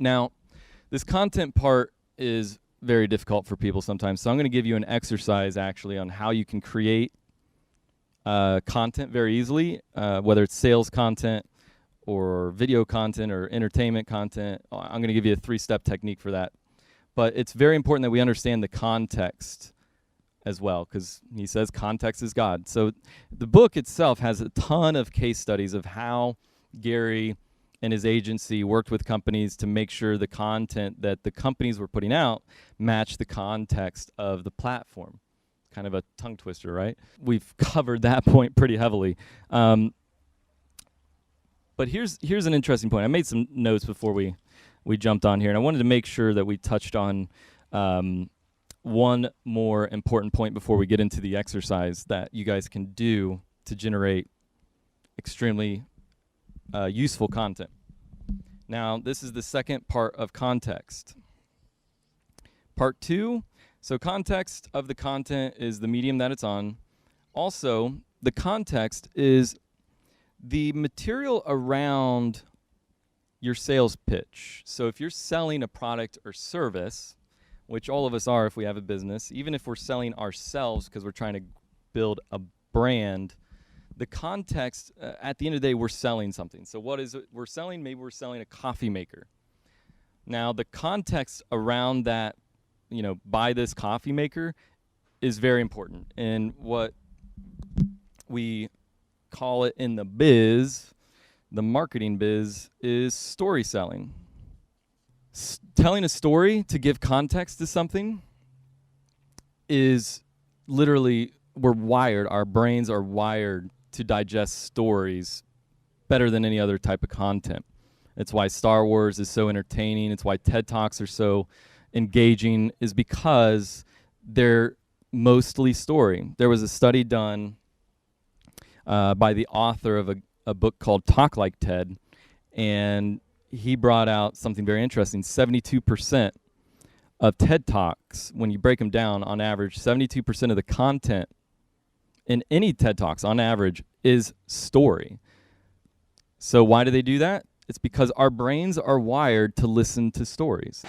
Now, this content part is very difficult for people sometimes, so I'm going to give you an exercise actually on how you can create content very easily, whether it's sales content or video content or entertainment content. I'm going to give you a 3-step technique for that. But it's very important that we understand the context as well, because he says context is God. So the book itself has a ton of case studies of how Gary and his agency worked with companies to make sure the content that the companies were putting out matched the context of the platform. Kind of a tongue twister, right? We've covered that point pretty heavily. But here's an interesting point. I made some notes before we jumped on here, and I wanted to make sure that we touched on one more important point before we get into the exercise that you guys can do to generate extremely useful content. Now, this is the second part of context. Part 2, so context of the content is the medium that it's on. Also, the context is the material around your sales pitch. So if you're selling a product or service, which all of us are if we have a business, even if we're selling ourselves because we're trying to build a brand, the context, at the end of the day, we're selling something. So what is it we're selling? Maybe we're selling a coffee maker. Now, the context around that, buy this coffee maker is very important. And what we call it in the biz, the marketing biz, is story selling. Telling a story to give context to something is literally, our brains are wired to digest stories better than any other type of content. It's why Star Wars is so entertaining. It's why TED Talks are so engaging, is because they're mostly story. There was a study done by the author of a book called Talk Like TED, and he brought out something very interesting. 72% of TED Talks, when you break them down, on average, 72% of the content in any TED Talks, on average, is story. So why do they do that? It's because our brains are wired to listen to stories.